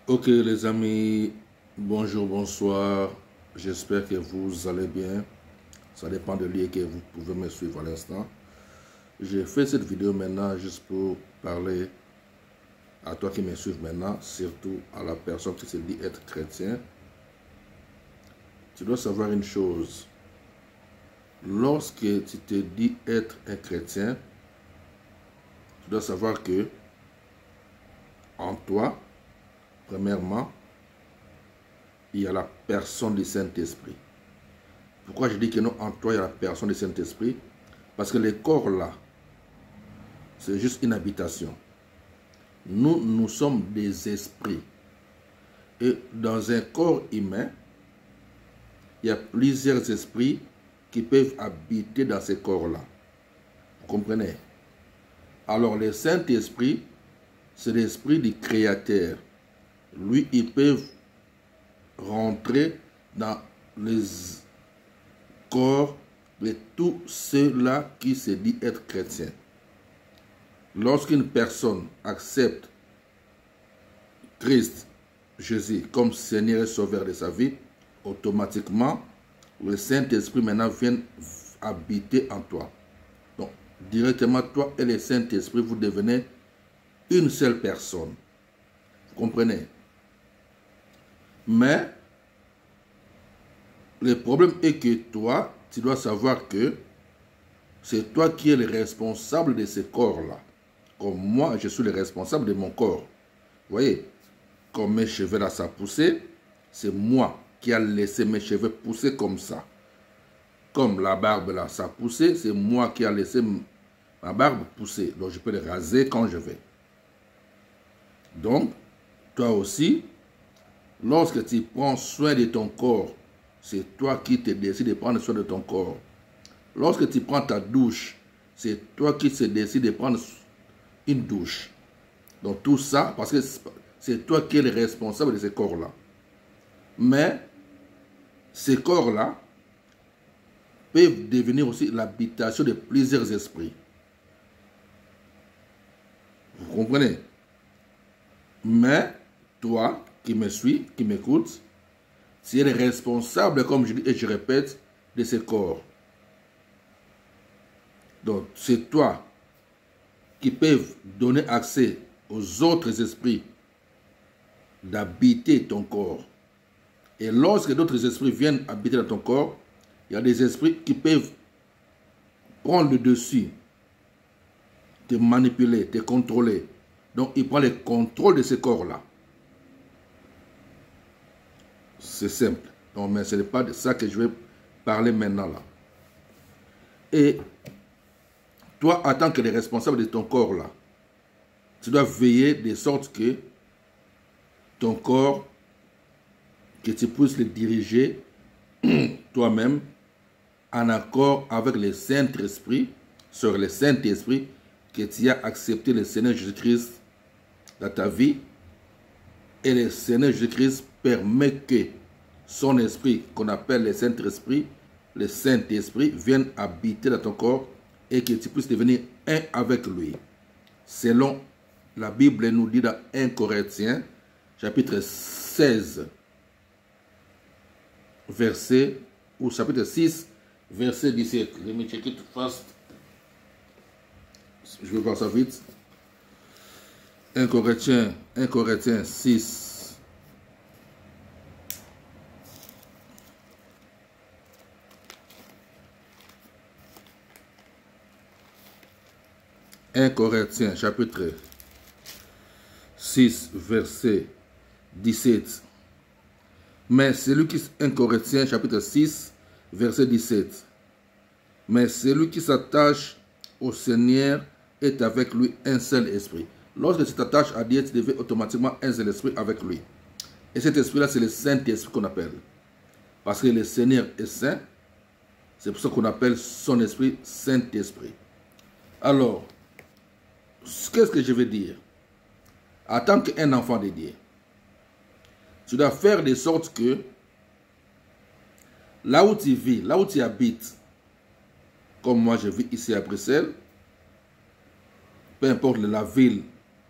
Ok les amis, bonjour, bonsoir, j'espère que vous allez bien, ça dépend de lieu que vous pouvez me suivre à l'instant. J'ai fait cette vidéo maintenant juste pour parler à toi qui me suives maintenant, surtout à la personne qui se dit être chrétien. Tu dois savoir une chose, lorsque tu te dis être un chrétien, tu dois savoir que en toi, premièrement, il y a la personne du Saint-Esprit. Pourquoi je dis que non, en toi, il y a la personne du Saint-Esprit? Parce que le corps là, c'est juste une habitation. Nous sommes des esprits. Et dans un corps humain, il y a plusieurs esprits qui peuvent habiter dans ces corps-là. Vous comprenez? Alors, le Saint-Esprit, c'est l'esprit du Créateur. Lui, il peut rentrer dans les corps de tous ceux-là qui se disent être chrétiens. Lorsqu'une personne accepte Christ, Jésus, comme Seigneur et Sauveur de sa vie, automatiquement, le Saint-Esprit maintenant vient habiter en toi. Donc, directement, toi et le Saint-Esprit, vous devenez une seule personne. Vous comprenez? Mais, le problème est que toi, tu dois savoir que c'est toi qui es le responsable de ce corps-là. Comme moi, je suis le responsable de mon corps. Vous voyez? Comme mes cheveux là, ça poussait, c'est moi qui a laissé mes cheveux pousser comme ça. Comme la barbe là, ça poussait, c'est moi qui a laissé ma barbe pousser. Donc je peux le raser quand je vais. Donc, toi aussi, lorsque tu prends soin de ton corps, c'est toi qui te décides de prendre soin de ton corps. Lorsque tu prends ta douche, c'est toi qui te décides de prendre une douche. Donc tout ça, parce que c'est toi qui es le responsable de ces corps-là. Mais ces corps-là peuvent devenir aussi l'habitation de plusieurs esprits. Vous comprenez? Mais toi qui me suis, qui m'écoutes, tu es le responsable, comme je dis et je répète, de ces corps. Donc c'est toi qui peux donner accès aux autres esprits d'habiter ton corps. Et lorsque d'autres esprits viennent habiter dans ton corps, il y a des esprits qui peuvent prendre le dessus, te manipuler, te contrôler. Donc, il prend le contrôle de ce corps-là. C'est simple. Donc, mais ce n'est pas de ça que je vais parler maintenant là. Et toi, en tant que le responsable de ton corps-là, tu dois veiller de sorte que ton corps, que tu puisses le diriger toi-même en accord avec le Saint-Esprit, sur le Saint-Esprit, que tu as accepté le Seigneur Jésus-Christ dans ta vie. Et le Seigneur Jésus-Christ permet que son esprit, qu'on appelle le Saint-Esprit, vienne habiter dans ton corps et que tu puisses devenir un avec lui. Selon la Bible nous dit dans 1 Corinthiens, chapitre 16, verset, ou chapitre 6, verset 17. Let me check it fast. Je vais voir ça vite. 1 Corinthiens 6. « 1 Corinthiens, chapitre 6, verset 17. Mais celui qui... 1 Corinthiens, chapitre 6, verset 17. Mais celui qui s'attache au Seigneur est avec lui un seul esprit. Lorsque tu t'attaches à Dieu, tu deviens automatiquement un seul esprit avec lui. Et cet esprit-là, c'est le Saint-Esprit qu'on appelle. Parce que le Seigneur est saint. C'est pour ça qu'on appelle son esprit Saint-Esprit. Alors, qu'est-ce que je veux dire? En tant qu'un enfant de Dieu, tu dois faire de sorte que là où tu vis, là où tu habites, comme moi je vis ici à Bruxelles, peu importe la ville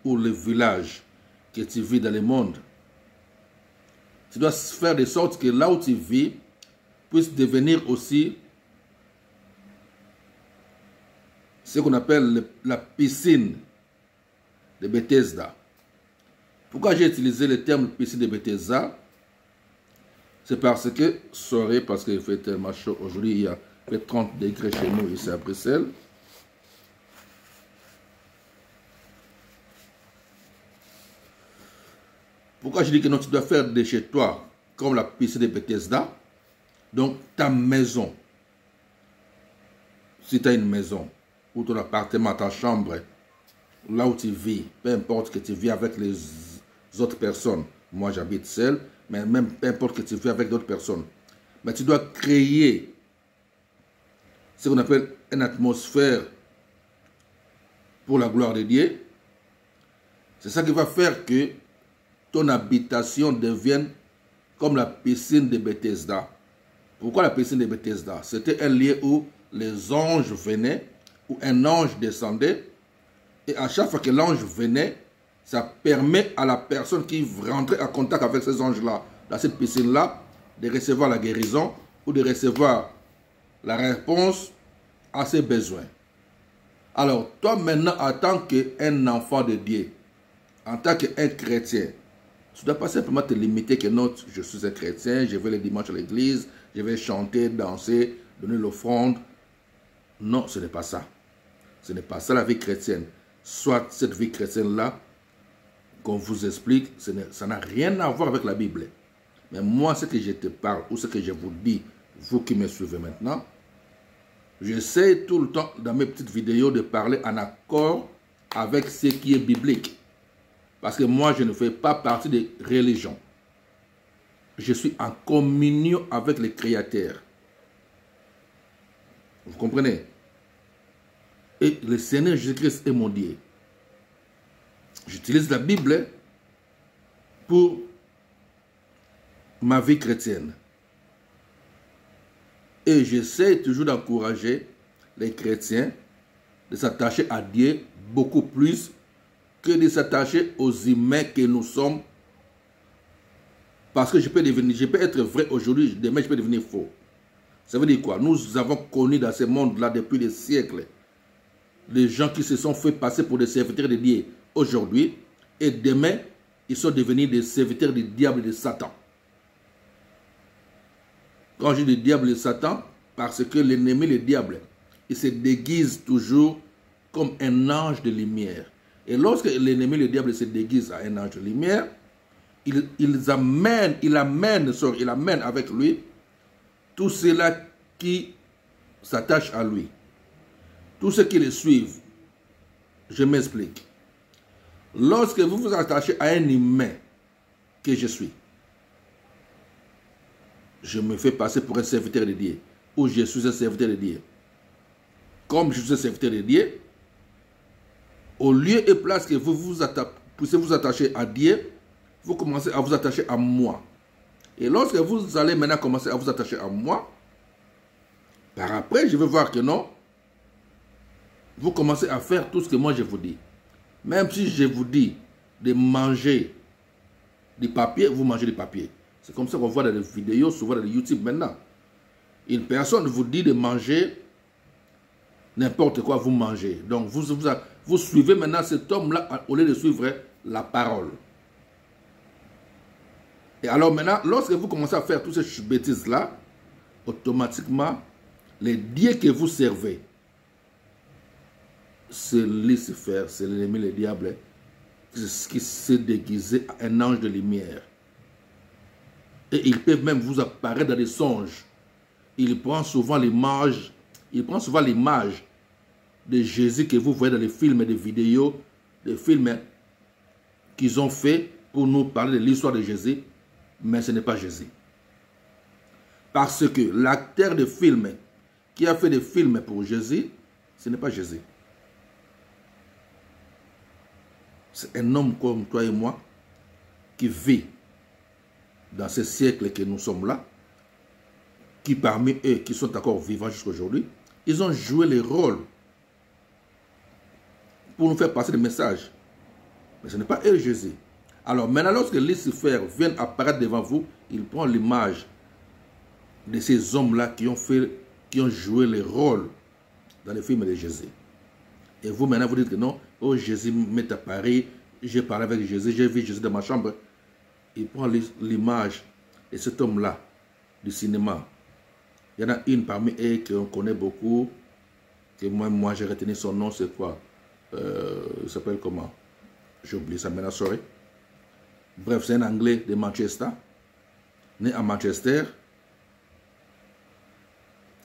ou le village que tu vis dans le monde, Tu dois faire de sorte que là où tu vis puisse devenir aussi ce qu'on appelle la piscine de Bethesda. Pourquoi j'ai utilisé le terme piscine de Bethesda? C'est parce que, parce qu'il fait tellement chaud aujourd'hui, il y a fait 30 degrés chez nous ici à Bruxelles. Pourquoi je dis que non, tu dois faire de chez toi comme la piscine de Bethesda? Donc, ta maison, si tu as une maison, ou ton appartement, ta chambre, là où tu vis, peu importe que tu vis avec les autres personnes, moi j'habite seul, mais même peu importe que tu vis avec d'autres personnes, mais tu dois créer ce qu'on appelle une atmosphère pour la gloire de Dieu. C'est ça qui va faire que ton habitation devienne comme la piscine de Bethesda. Pourquoi la piscine de Bethesda? C'était un lieu où les anges venaient, où un ange descendait, et à chaque fois que l'ange venait, ça permet à la personne qui rentrait en contact avec ces anges-là, dans cette piscine-là, de recevoir la guérison ou de recevoir la réponse à ses besoins. Alors, toi maintenant, en tant qu'un enfant de Dieu, en tant qu'un chrétien, tu ne dois pas simplement te limiter que non, je suis un chrétien, je vais le dimanche à l'église, je vais chanter, danser, donner l'offrande. Non, ce n'est pas ça. Ce n'est pas ça la vie chrétienne. Soit cette vie chrétienne-là, qu'on vous explique, ça n'a rien à voir avec la Bible. Mais moi, ce que je te parle, ou ce que je vous dis, vous qui me suivez maintenant, j'essaie tout le temps, dans mes petites vidéos, de parler en accord avec ce qui est biblique. Parce que moi, je ne fais pas partie des religions. Je suis en communion avec le Créateur. Vous comprenez? Et le Seigneur Jésus-Christ est mon Dieu. J'utilise la Bible pour ma vie chrétienne. Et j'essaie toujours d'encourager les chrétiens de s'attacher à Dieu beaucoup plus que de s'attacher aux humains que nous sommes. Parce que je peux être vrai aujourd'hui, demain je peux devenir faux. Ça veut dire quoi? Nous avons connu dans ce monde-là depuis des siècles des gens qui se sont fait passer pour des serviteurs de Dieu aujourd'hui, et demain, ils sont devenus des serviteurs du diable et de Satan. Quand je dis diable et Satan, parce que l'ennemi, le diable, il se déguise toujours comme un ange de lumière. Et lorsque l'ennemi, le diable, se déguise à un ange de lumière, il amène avec lui tous ceux-là qui s'attachent à lui. Tous ceux qui le suivent. Je m'explique. Lorsque vous vous attachez à un humain que je suis, je me fais passer pour un serviteur de Dieu, ou je suis un serviteur de Dieu. Comme je suis un serviteur de Dieu, au lieu et place que vous puissiez vous attacher à Dieu, vous commencez à vous attacher à moi. Et lorsque vous allez maintenant commencer à vous attacher à moi, par après, je vais voir que non, vous commencez à faire tout ce que moi je vous dis. Même si je vous dis de manger du papier, vous mangez du papier. C'est comme ça qu'on voit dans les vidéos, souvent dans les YouTube maintenant. Une personne vous dit de manger n'importe quoi, vous mangez. Donc vous suivez maintenant cet homme-là au lieu de suivre la parole. Et alors maintenant, lorsque vous commencez à faire toutes ces bêtises-là, automatiquement, les dieux que vous servez, c'est Lucifer, c'est l'ennemi, le diable, qui s'est déguisé à un ange de lumière. Et ils peuvent même vous apparaître dans des songes. Il prend souvent l'image de Jésus que vous voyez dans les films et les vidéos, les films qu'ils ont fait pour nous parler de l'histoire de Jésus, mais ce n'est pas Jésus. Parce que l'acteur de film qui a fait des films pour Jésus, ce n'est pas Jésus. C'est un homme comme toi et moi qui vit dans ce siècle que nous sommes là, qui parmi eux, qui sont encore vivants jusqu'à aujourd'hui, ils ont joué les rôles pour nous faire passer des messages. Mais ce n'est pas eux Jésus. Alors maintenant, lorsque Lucifer vient apparaître devant vous, il prend l'image de ces hommes-là qui ont joué le rôle dans le film de Jésus. Et vous maintenant, vous dites que non, oh Jésus m'est apparu, j'ai parlé avec Jésus, j'ai vu Jésus dans ma chambre. Il prend l'image de cet homme-là du cinéma. Il y en a une parmi eux qu'on connaît beaucoup, que moi j'ai retenu son nom, c'est quoi? Il s'appelle comment? J'ai oublié ça maintenant, sorry. Bref, c'est un Anglais de Manchester, né à Manchester.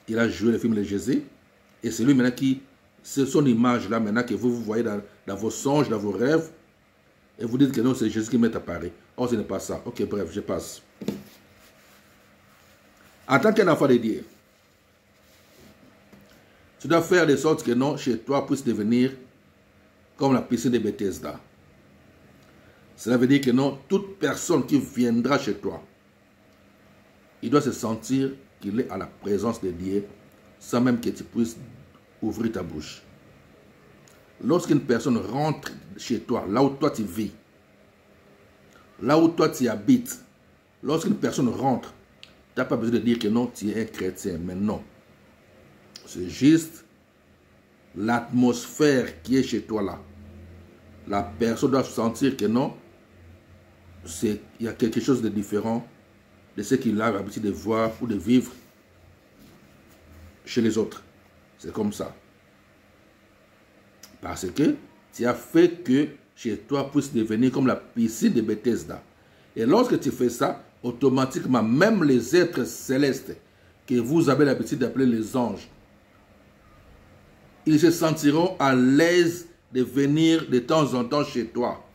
Il a joué le film de Jésus. Et c'est lui maintenant qui, c'est son image là maintenant que vous voyez dans vos songes, dans vos rêves. Et vous dites que non, c'est Jésus qui m'est apparu. Oh, ce n'est pas ça. Ok, bref, je passe. En tant qu'un enfant de Dieu, tu dois faire de sorte que non, chez toi, puisse devenir comme la piscine de Bethesda. Cela veut dire que non, toute personne qui viendra chez toi, il doit se sentir qu'il est à la présence de Dieu, sans même que tu puisses ouvrir ta bouche. Lorsqu'une personne rentre chez toi, là où toi tu vis, là où toi tu habites, lorsqu'une personne rentre, tu n'as pas besoin de dire que non, tu es un chrétien, mais non. C'est juste l'atmosphère qui est chez toi là. La personne doit sentir que non, il y a quelque chose de différent de ce qu'il a l'habitude de voir ou de vivre chez les autres. C'est comme ça. Parce que tu as fait que chez toi puisse devenir comme la piscine de Bethesda. Et lorsque tu fais ça, automatiquement, même les êtres célestes que vous avez l'habitude d'appeler les anges, ils se sentiront à l'aise de venir de temps en temps chez toi.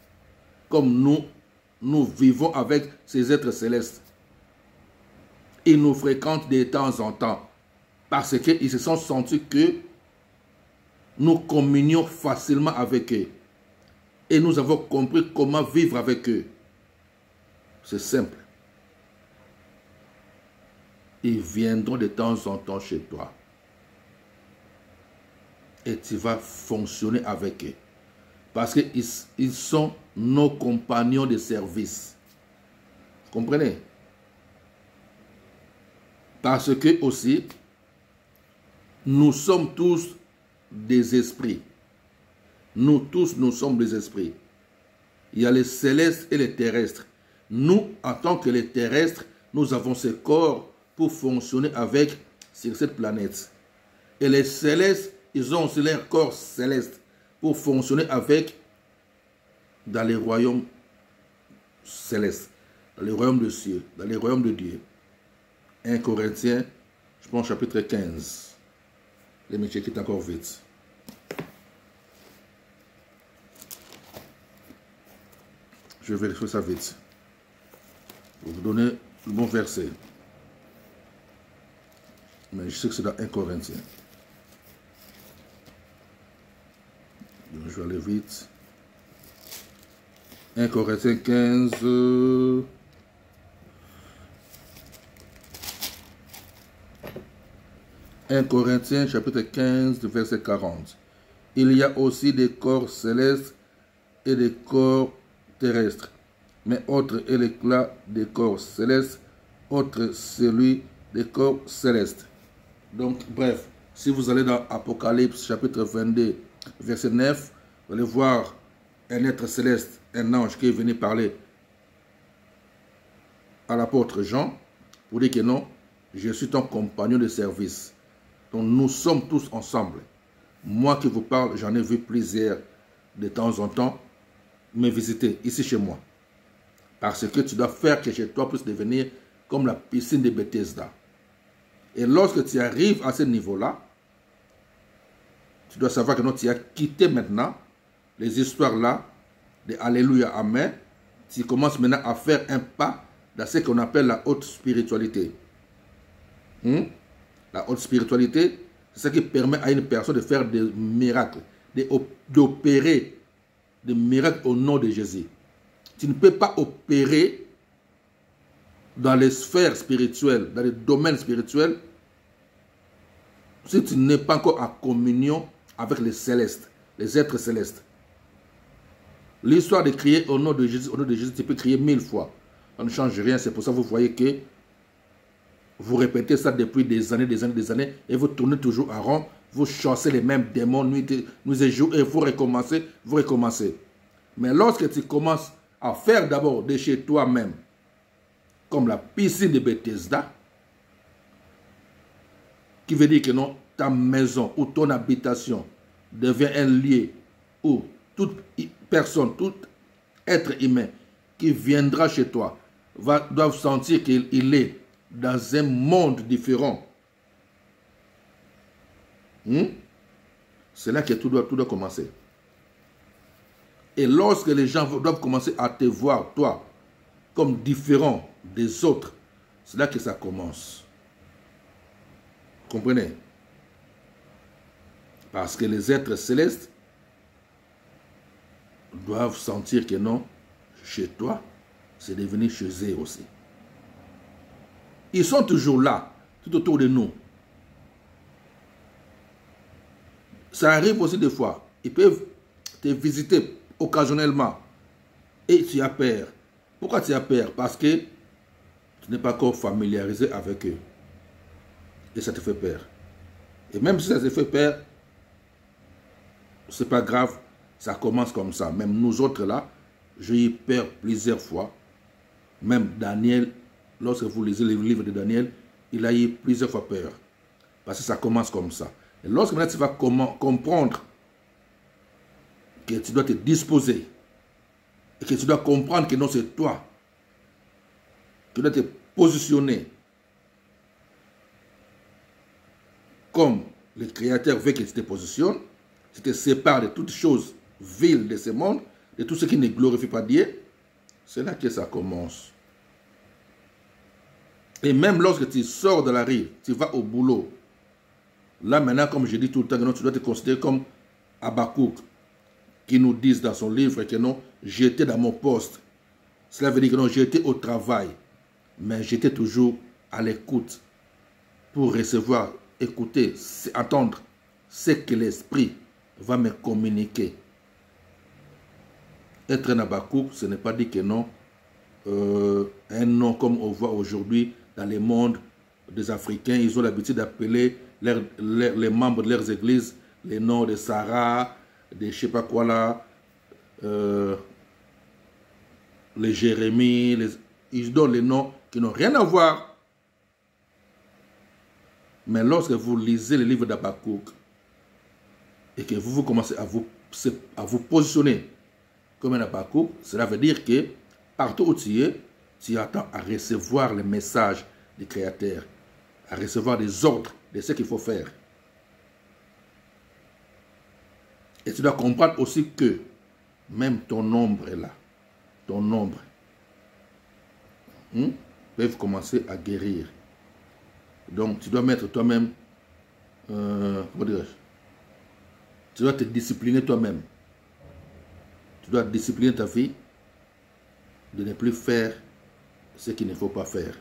Comme nous vivons avec ces êtres célestes. Ils nous fréquentent de temps en temps. Parce qu'ils se sont sentis que nous communions facilement avec eux. Et nous avons compris comment vivre avec eux. C'est simple. Ils viendront de temps en temps chez toi. Et tu vas fonctionner avec eux. Parce qu'ils sont nos compagnons de service. Vous comprenez? Parce que aussi, nous sommes tous des esprits. Nous tous, nous sommes des esprits. Il y a les célestes et les terrestres. Nous, en tant que les terrestres, nous avons ce corps pour fonctionner avec sur cette planète. Et les célestes, ils ont aussi leur corps céleste pour fonctionner avec dans les royaumes célestes, dans les royaumes de cieux, dans les royaumes de Dieu. 1 Corinthiens, je pense chapitre 15. Les métiers qui est encore vite. Je vais vérifier ça vite. Pour vous donner le bon verset. Mais je sais que c'est dans 1 Corinthiens. Donc je vais aller vite. 1 Corinthiens 15. 1 Corinthiens chapitre 15, verset 40. Il y a aussi des corps célestes et des corps terrestres. Mais autre est l'éclat des corps célestes, autre celui des corps célestes. Donc, bref, si vous allez dans Apocalypse chapitre 22, verset 9, vous allez voir un être céleste, un ange qui est venu parler à l'apôtre Jean pour dire que non, je suis ton compagnon de service. Donc nous sommes tous ensemble. Moi qui vous parle, j'en ai vu plusieurs de temps en temps me visiter ici chez moi. Parce que tu dois faire que chez toi puisse devenir comme la piscine de Bethesda. Et lorsque tu arrives à ce niveau-là, tu dois savoir que non, tu as quitté maintenant les histoires-là de Alléluia, Amen. Tu commences maintenant à faire un pas dans ce qu'on appelle la haute spiritualité. La haute spiritualité, c'est ce qui permet à une personne de faire des miracles, d'opérer des miracles au nom de Jésus. Tu ne peux pas opérer dans les sphères spirituelles, dans les domaines spirituels, si tu n'es pas encore en communion avec les célestes, les êtres célestes. L'histoire de crier au nom de Jésus, tu peux crier 1000 fois. Ça ne change rien. C'est pour ça que vous voyez que vous répétez ça depuis des années, et vous tournez toujours en rond. Vous chassez les mêmes démons nuit et jour, et vous recommencez. Mais lorsque tu commences à faire d'abord de chez toi-même, comme la piscine de Bethesda, qui veut dire que non, ta maison ou ton habitation devient un lieu où toute personne, tout être humain qui viendra chez toi doit sentir qu'il est dans un monde différent. C'est là que tout doit commencer. Et lorsque les gens doivent commencer à te voir, toi, comme différent des autres, c'est là que ça commence. Vous comprenez? Parce que les êtres célestes doivent sentir que non, chez toi, c'est devenu chez eux aussi. Ils sont toujours là, tout autour de nous. Ça arrive aussi des fois. Ils peuvent te visiter occasionnellement. Et tu as peur. Pourquoi tu as peur? Parce que tu n'es pas encore familiarisé avec eux. Et ça te fait peur. Et même si ça te fait peur, c'est pas grave. Ça commence comme ça. Même nous autres là, j'ai eu peur plusieurs fois. Même Daniel, lorsque vous lisez le livre de Daniel, il a eu plusieurs fois peur. Parce que ça commence comme ça. Et lorsque maintenant tu vas comprendre que tu dois te disposer et que tu dois comprendre que non, c'est toi, tu dois te positionner comme le Créateur veut que tu te positionnes, tu te sépares de toutes choses viles de ce monde, de tout ce qui ne glorifie pas Dieu, c'est là que ça commence. Et même lorsque tu sors de la rive, tu vas au boulot, là maintenant, comme je dis tout le temps, tu dois te considérer comme Habakkuk, qui nous dit dans son livre que non, j'étais dans mon poste. Cela veut dire que non, j'étais au travail, mais j'étais toujours à l'écoute pour recevoir, écouter, entendre ce que l'Esprit va me communiquer. Être un Habakkuk, ce n'est pas dire que non, un nom comme on voit aujourd'hui dans les mondes des Africains, ils ont l'habitude d'appeler les membres de leurs églises les noms de Sarah, de je ne sais pas quoi là, les Jérémie, ils donnent les noms qui n'ont rien à voir. Mais lorsque vous lisez le livre d'Habakkuk et que vous commencez à vous positionner comme un Habakkuk, cela veut dire que partout où tu es, tu attends à recevoir le message du Créateur, à recevoir des ordres de ce qu'il faut faire. Et tu dois comprendre aussi que même ton ombre est là. Ton ombre peut commencer à guérir. Donc tu dois mettre toi-même, comment dirais-je, tu dois te discipliner toi-même. Tu dois discipliner ta vie de ne plus faire ce qu'il ne faut pas faire.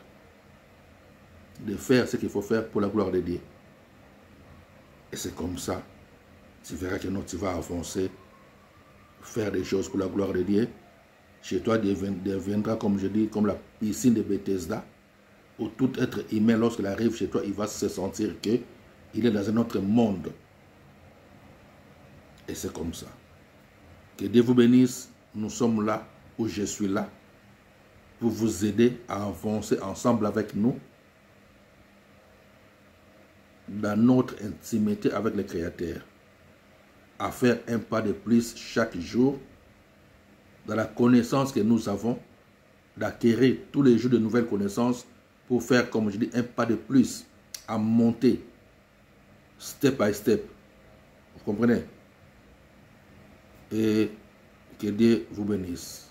De faire ce qu'il faut faire pour la gloire de Dieu. Et c'est comme ça, tu verras que non, tu vas avancer, faire des choses pour la gloire de Dieu. Chez toi deviendra, comme je dis, comme la piscine de Bethesda, où tout être humain, lorsqu'il arrive chez toi, il va se sentir qu'il est dans un autre monde. Et c'est comme ça. Que Dieu vous bénisse. Nous sommes là, où je suis là, pour vous aider à avancer ensemble avec nous dans notre intimité avec le Créateur, à faire un pas de plus chaque jour dans la connaissance que nous avons, d'acquérir tous les jours de nouvelles connaissances pour faire, comme je dis, un pas de plus à monter step by step. Vous comprenez? Et que Dieu vous bénisse.